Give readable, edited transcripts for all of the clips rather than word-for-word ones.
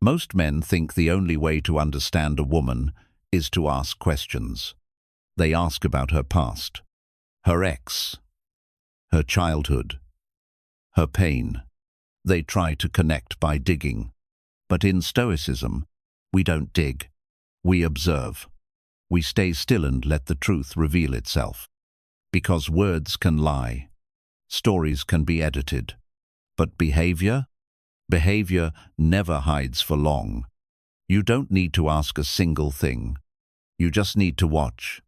Most men think the only way to understand a woman is to ask questions. They ask about her past, her ex, her childhood, her pain. They try to connect by digging. But in Stoicism, we don't dig. We observe. We stay still and let the truth reveal itself. Because words can lie. Stories can be edited. But behavior? Behavior never hides for long. You don't need to ask a single thing. You just need to watch.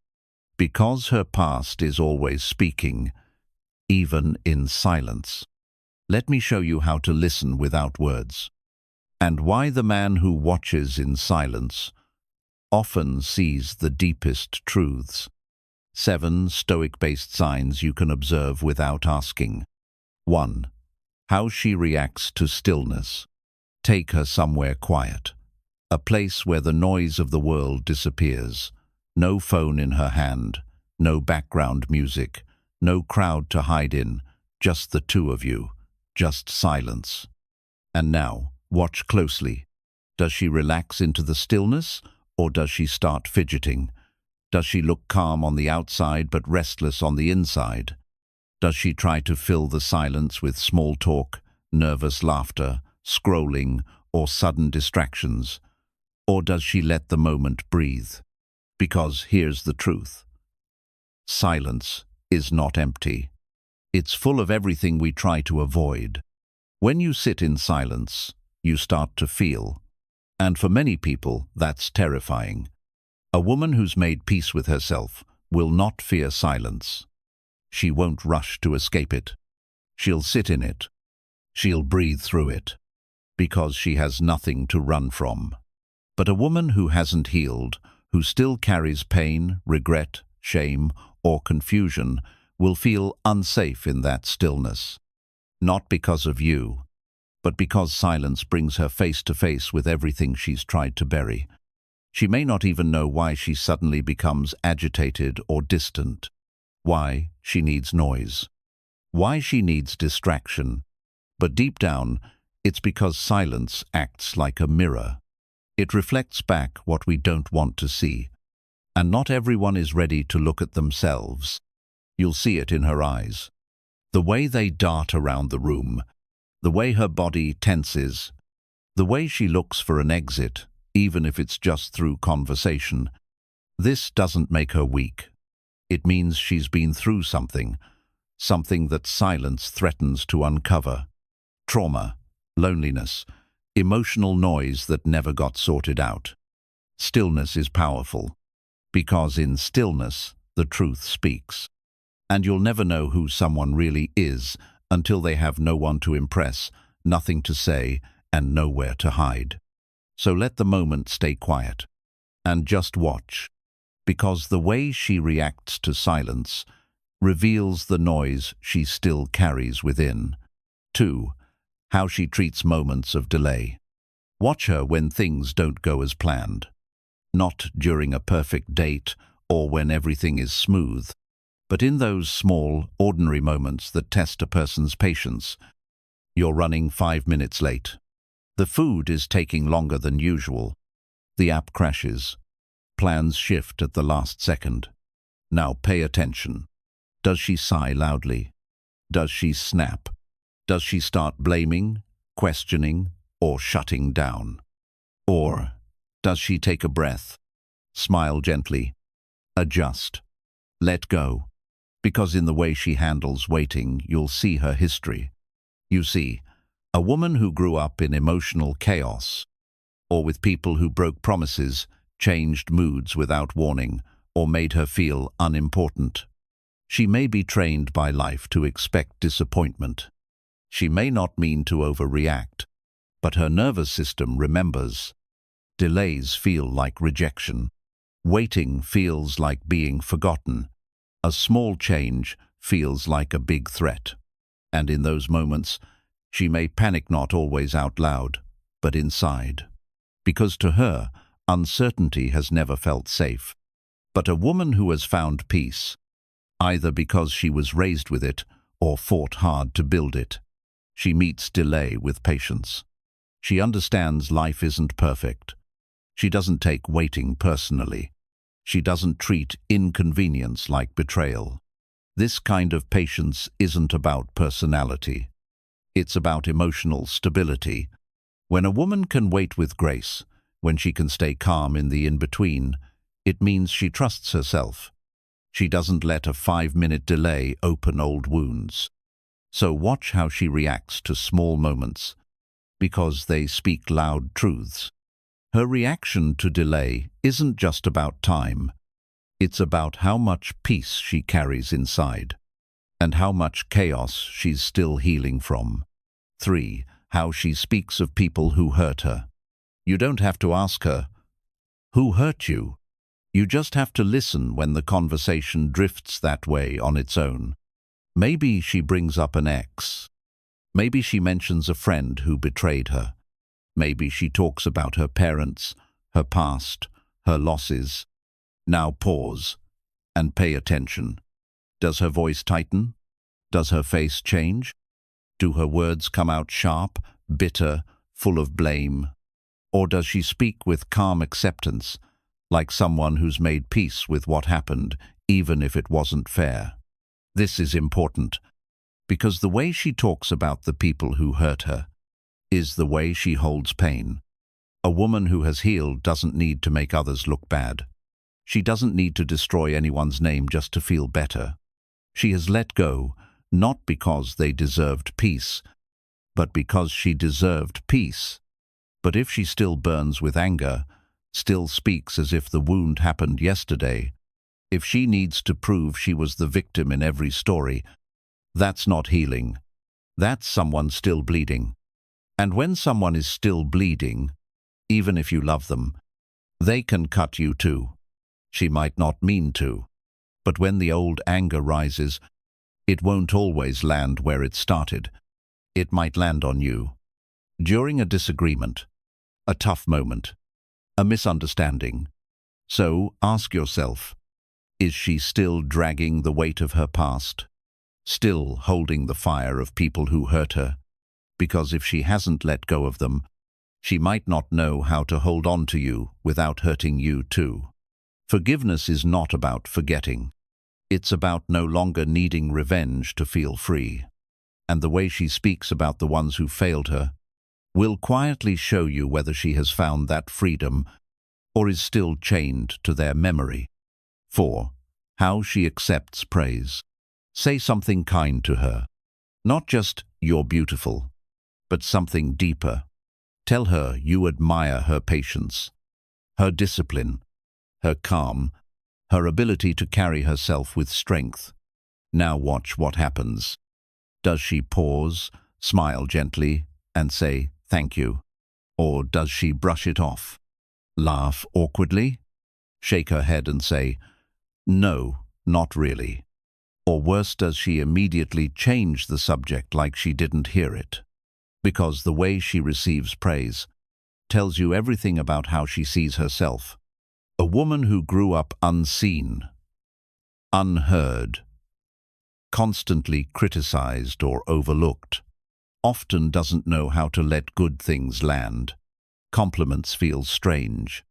Because her past is always speaking, even in silence. Let me show you how to listen without words. And why the man who watches in silence often sees the deepest truths. 7 Stoic-based signs you can observe without asking. 1. How she reacts to stillness. Take her somewhere quiet. A place where the noise of the world disappears. No phone in her hand, no background music, no crowd to hide in, just the two of you, just silence. And now, watch closely. Does she relax into the stillness, or does she start fidgeting? Does she look calm on the outside but restless on the inside? Does she try to fill the silence with small talk, nervous laughter, scrolling, or sudden distractions? Or does she let the moment breathe? Because here's the truth. Silence is not empty. It's full of everything we try to avoid. When you sit in silence, you start to feel. And for many people, that's terrifying. A woman who's made peace with herself will not fear silence. She won't rush to escape it. She'll sit in it. She'll breathe through it. Because she has nothing to run from. But a woman who hasn't healed, who still carries pain, regret, shame, or confusion, will feel unsafe in that stillness. Not because of you, but because silence brings her face to face with everything she's tried to bury. She may not even know why she suddenly becomes agitated or distant. Why she needs noise. Why she needs distraction. But deep down, it's because silence acts like a mirror. It reflects back what we don't want to see. And not everyone is ready to look at themselves. You'll see it in her eyes. The way they dart around the room. The way her body tenses. The way she looks for an exit, even if it's just through conversation. This doesn't make her weak. It means she's been through something. Something that silence threatens to uncover. Trauma, loneliness, emotional noise that never got sorted out. Stillness is powerful, because in stillness, the truth speaks. And you'll never know who someone really is until they have no one to impress, nothing to say, and nowhere to hide. So let the moment stay quiet, and just watch, because the way she reacts to silence reveals the noise she still carries within. 2. How she treats moments of delay. Watch her when things don't go as planned. Not during a perfect date or when everything is smooth, but in those small, ordinary moments that test a person's patience. You're running 5 minutes late. The food is taking longer than usual. The app crashes. Plans shift at the last second. Now pay attention. Does she sigh loudly? Does she snap? Does she start blaming, questioning, or shutting down? Or does she take a breath, smile gently, adjust, let go? Because in the way she handles waiting, you'll see her history. You see, a woman who grew up in emotional chaos, or with people who broke promises, changed moods without warning, or made her feel unimportant. She may be trained by life to expect disappointment. She may not mean to overreact, but her nervous system remembers. Delays feel like rejection. Waiting feels like being forgotten. A small change feels like a big threat. And in those moments, she may panic, not always out loud, but inside. Because to her, uncertainty has never felt safe. But a woman who has found peace, either because she was raised with it or fought hard to build it, she meets delay with patience. She understands life isn't perfect. She doesn't take waiting personally. She doesn't treat inconvenience like betrayal. This kind of patience isn't about personality. It's about emotional stability. When a woman can wait with grace, when she can stay calm in the in-between, it means she trusts herself. She doesn't let a 5-minute delay open old wounds. So watch how she reacts to small moments, because they speak loud truths. Her reaction to delay isn't just about time. It's about how much peace she carries inside, and how much chaos she's still healing from. 3. How she speaks of people who hurt her. You don't have to ask her, "Who hurt you?" You just have to listen when the conversation drifts that way on its own. Maybe she brings up an ex. Maybe she mentions a friend who betrayed her. Maybe she talks about her parents, her past, her losses. Now pause and pay attention. Does her voice tighten? Does her face change? Do her words come out sharp, bitter, full of blame? Or does she speak with calm acceptance, like someone who's made peace with what happened, even if it wasn't fair? This is important, because the way she talks about the people who hurt her is the way she holds pain. A woman who has healed doesn't need to make others look bad. She doesn't need to destroy anyone's name just to feel better. She has let go, not because they deserved peace, but because she deserved peace. But if she still burns with anger, still speaks as if the wound happened yesterday, if she needs to prove she was the victim in every story, that's not healing. That's someone still bleeding. And when someone is still bleeding, even if you love them, they can cut you too. She might not mean to, but when the old anger rises, it won't always land where it started. It might land on you. During a disagreement, a tough moment, a misunderstanding. So ask yourself, is she still dragging the weight of her past? Still holding the fire of people who hurt her? Because if she hasn't let go of them, she might not know how to hold on to you without hurting you too. Forgiveness is not about forgetting. It's about no longer needing revenge to feel free. And the way she speaks about the ones who failed her will quietly show you whether she has found that freedom or is still chained to their memory. 4. How she accepts praise. Say something kind to her. Not just, "You're beautiful," but something deeper. Tell her you admire her patience, her discipline, her calm, her ability to carry herself with strength. Now watch what happens. Does she pause, smile gently, and say, "Thank you"? Or does she brush it off? Laugh awkwardly? Shake her head and say, "No, not really"? Or worse, does she immediately change the subject like she didn't hear it? Because the way she receives praise tells you everything about how she sees herself. A woman who grew up unseen, unheard, constantly criticized or overlooked, often doesn't know how to let good things land. Compliments feel strange,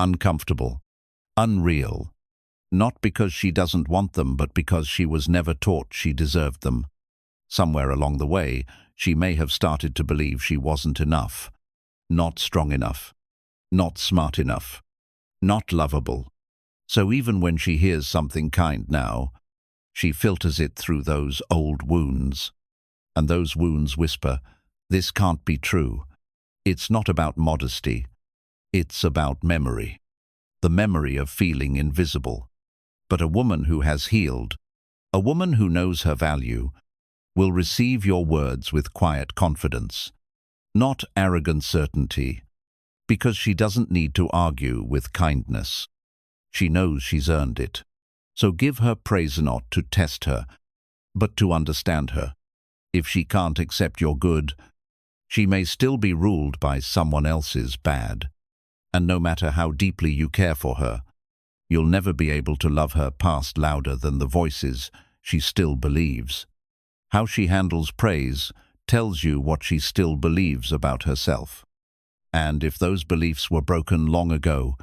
uncomfortable, unreal. Not because she doesn't want them, but because she was never taught she deserved them. Somewhere along the way, she may have started to believe she wasn't enough, not strong enough, not smart enough, not lovable. So even when she hears something kind now, she filters it through those old wounds. And those wounds whisper, "This can't be true." It's not about modesty. It's about memory. The memory of feeling invisible. But a woman who has healed, a woman who knows her value, will receive your words with quiet confidence, not arrogant certainty, because she doesn't need to argue with kindness. She knows she's earned it. So give her praise not to test her, but to understand her. If she can't accept your good, she may still be ruled by someone else's bad. And no matter how deeply you care for her, you'll never be able to love her past louder than the voices she still believes. How she handles praise tells you what she still believes about herself. And if those beliefs were broken long ago,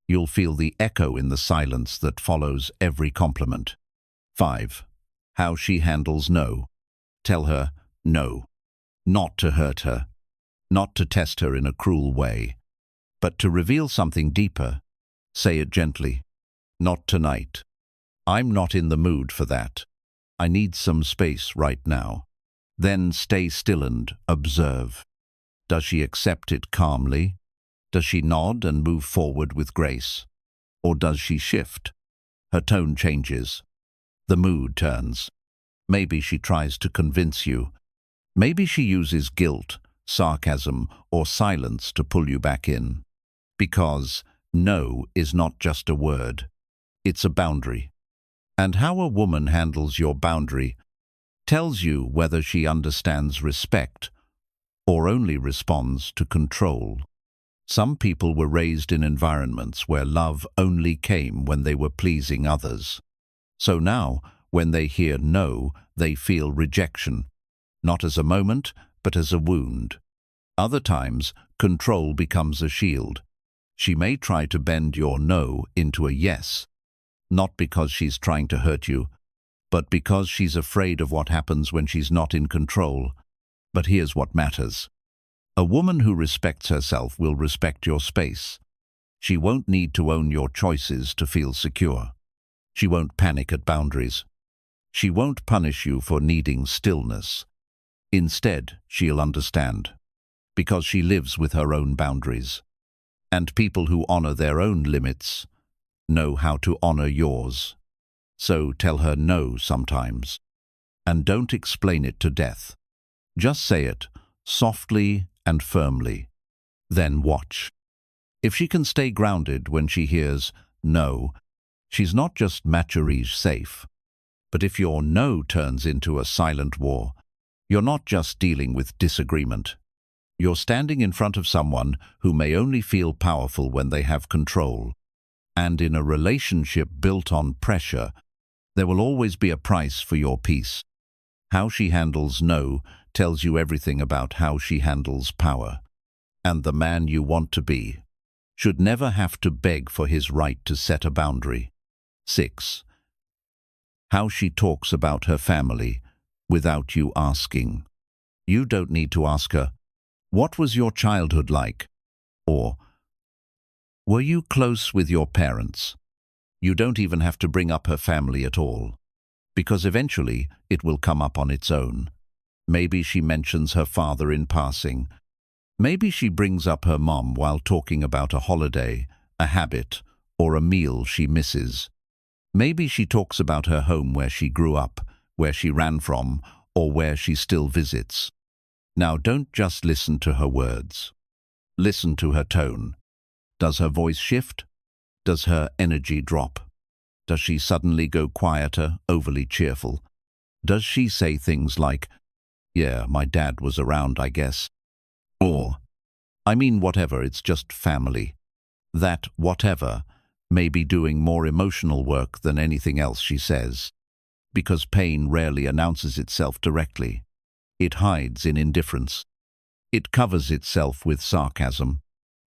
you'll feel the echo in the silence that follows every compliment. 5. How she handles no. Tell her no. Not to hurt her, not to test her in a cruel way, but to reveal something deeper. Say it gently. Not tonight. I'm not in the mood for that. I need some space right now. Then stay still and observe. Does she accept it calmly? Does she nod and move forward with grace? Or does she shift? Her tone changes. The mood turns. Maybe she tries to convince you. Maybe she uses guilt, sarcasm, or silence to pull you back in. Because no is not just a word. It's a boundary. And how a woman handles your boundary tells you whether she understands respect or only responds to control. Some people were raised in environments where love only came when they were pleasing others. So now, when they hear no, they feel rejection, not as a moment, but as a wound. Other times, control becomes a shield. She may try to bend your no into a yes, not because she's trying to hurt you, but because she's afraid of what happens when she's not in control. But here's what matters. A woman who respects herself will respect your space. She won't need to own your choices to feel secure. She won't panic at boundaries. She won't punish you for needing stillness. Instead, she'll understand, because she lives with her own boundaries. And people who honor their own limits know how to honor yours. So tell her no sometimes. And don't explain it to death. Just say it, softly and firmly. Then watch. If she can stay grounded when she hears no, she's not just maturage safe. But if your no turns into a silent war, you're not just dealing with disagreement. You're standing in front of someone who may only feel powerful when they have control. And in a relationship built on pressure, there will always be a price for your peace. How she handles no tells you everything about how she handles power. And the man you want to be should never have to beg for his right to set a boundary. 6. How she talks about her family without you asking. You don't need to ask her, "What was your childhood like?" Or, "Were you close with your parents?" You don't even have to bring up her family at all, because eventually it will come up on its own. Maybe she mentions her father in passing. Maybe she brings up her mom while talking about a holiday, a habit, or a meal she misses. Maybe she talks about her home where she grew up, where she ran from, or where she still visits. Now don't just listen to her words. Listen to her tone. Does her voice shift? Does her energy drop? Does she suddenly go quieter, overly cheerful? Does she say things like, "Yeah, my dad was around, I guess"? Or, "I mean whatever, it's just family." That whatever may be doing more emotional work than anything else she says, because pain rarely announces itself directly. It hides in indifference. It covers itself with sarcasm.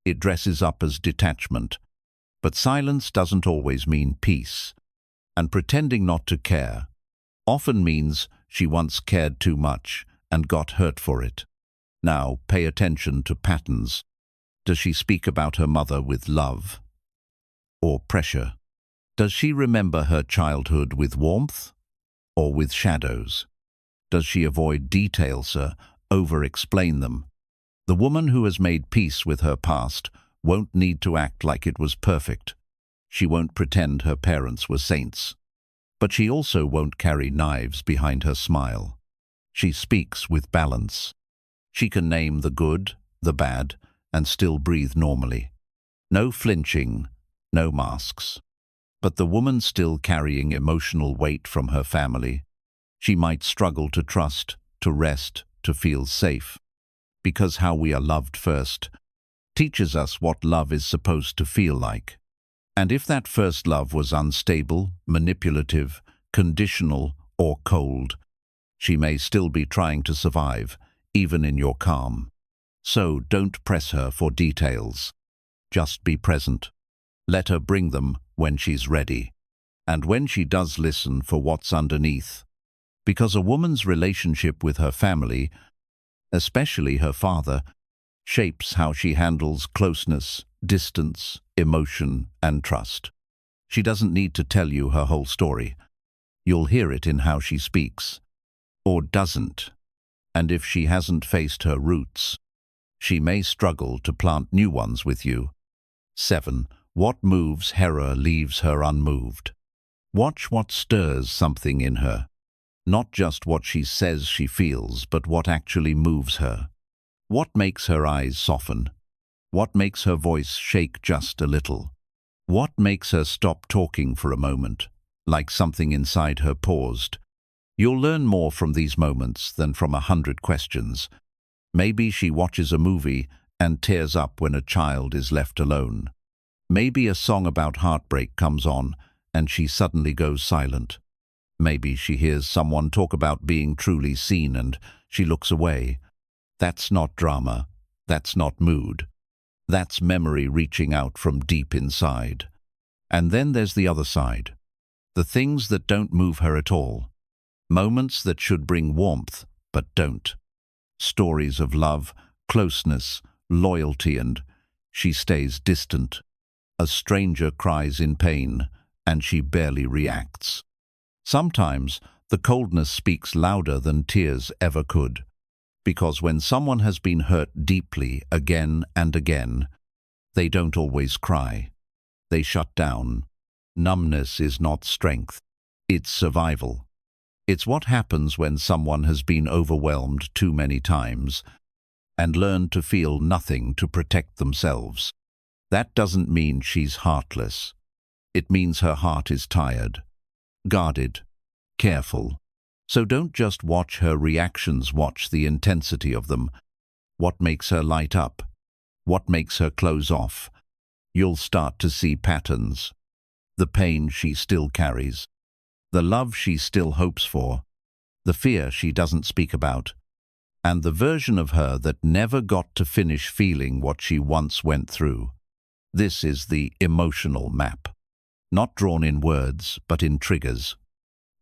It dresses up as detachment. But silence doesn't always mean peace. And pretending not to care often means she once cared too much and got hurt for it. Now pay attention to patterns. Does she speak about her mother with love or pressure? Does she remember her childhood with warmth or with shadows? Does she avoid details or over-explain them? The woman who has made peace with her past won't need to act like it was perfect. She won't pretend her parents were saints. But she also won't carry knives behind her smile. She speaks with balance. She can name the good, the bad, and still breathe normally. No flinching, no masks. But the woman still carrying emotional weight from her family, she might struggle to trust, to rest, to feel safe. Because how we are loved first teaches us what love is supposed to feel like. And if that first love was unstable, manipulative, conditional, or cold, she may still be trying to survive, even in your calm. So don't press her for details. Just be present. Let her bring them when she's ready. And when she does, listen for what's underneath. Because a woman's relationship with her family, especially her father, shapes how she handles closeness, distance, emotion, and trust. She doesn't need to tell you her whole story. You'll hear it in how she speaks. Or doesn't. And if she hasn't faced her roots, she may struggle to plant new ones with you. 7. What moves Hera leaves her unmoved. Watch what stirs something in her. Not just what she says she feels, but what actually moves her. What makes her eyes soften? What makes her voice shake just a little? What makes her stop talking for a moment, like something inside her paused? You'll learn more from these moments than from 100 questions. Maybe she watches a movie and tears up when a child is left alone. Maybe a song about heartbreak comes on and she suddenly goes silent. Maybe she hears someone talk about being truly seen and she looks away. That's not drama. That's not mood. That's memory reaching out from deep inside. And then there's the other side. The things that don't move her at all. Moments that should bring warmth, but don't. Stories of love, closeness, loyalty, and she stays distant. A stranger cries in pain, and she barely reacts. Sometimes the coldness speaks louder than tears ever could, because when someone has been hurt deeply again and again, they don't always cry. They shut down. Numbness is not strength. It's survival. It's what happens when someone has been overwhelmed too many times and learned to feel nothing to protect themselves. That doesn't mean she's heartless. It means her heart is tired, guarded, careful. So don't just watch her reactions, watch the intensity of them. What makes her light up? What makes her close off? You'll start to see patterns. The pain she still carries. The love she still hopes for. The fear she doesn't speak about. And the version of her that never got to finish feeling what she once went through. This is the emotional map. Not drawn in words, but in triggers.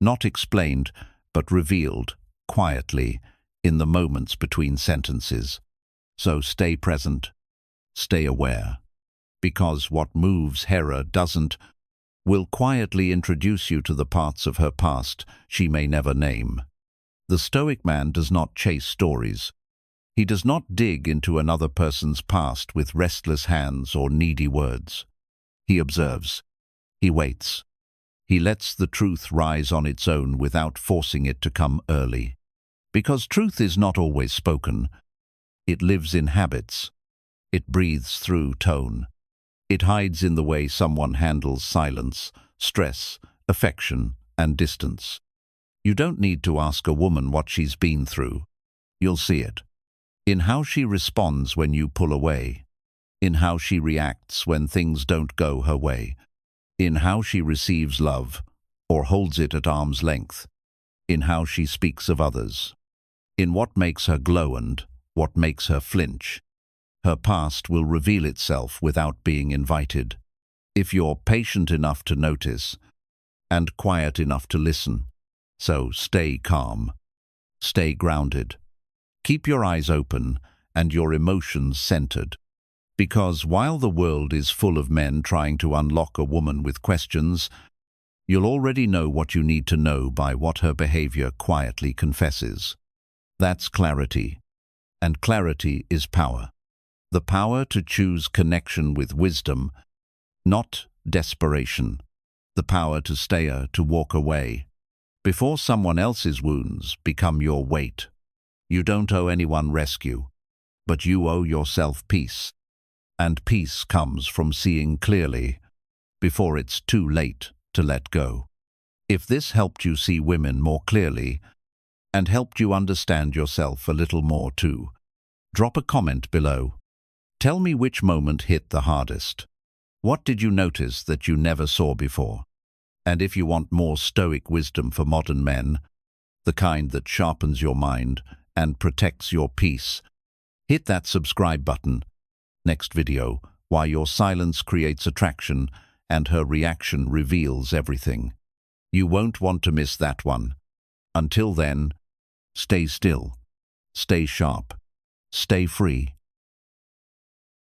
Not explained, but revealed, quietly, in the moments between sentences. So stay present, stay aware. Because what moves Hera will quietly introduce you to the parts of her past she may never name. The Stoic man does not chase stories. He does not dig into another person's past with restless hands or needy words. He observes. He waits. He lets the truth rise on its own without forcing it to come early. Because truth is not always spoken. It lives in habits. It breathes through tone. It hides in the way someone handles silence, stress, affection, and distance. You don't need to ask a woman what she's been through. You'll see it. In how she responds when you pull away. In how she reacts when things don't go her way. In how she receives love, or holds it at arm's length. In how she speaks of others. In what makes her glow and what makes her flinch. Her past will reveal itself without being invited. If you're patient enough to notice, and quiet enough to listen. So stay calm. Stay grounded. Keep your eyes open and your emotions centered. Because while the world is full of men trying to unlock a woman with questions, you'll already know what you need to know by what her behavior quietly confesses. That's clarity. And clarity is power. The power to choose connection with wisdom, not desperation. The power to stay, to walk away. Before someone else's wounds become your weight. You don't owe anyone rescue, but you owe yourself peace. And peace comes from seeing clearly, before it's too late to let go. If this helped you see women more clearly, and helped you understand yourself a little more too, drop a comment below. Tell me which moment hit the hardest. What did you notice that you never saw before? And if you want more Stoic wisdom for modern men, the kind that sharpens your mind and protects your peace, Hit that subscribe button. Next video, why your silence creates attraction and her reaction reveals everything. You won't want to miss that one. Until then, stay still, stay sharp, stay free.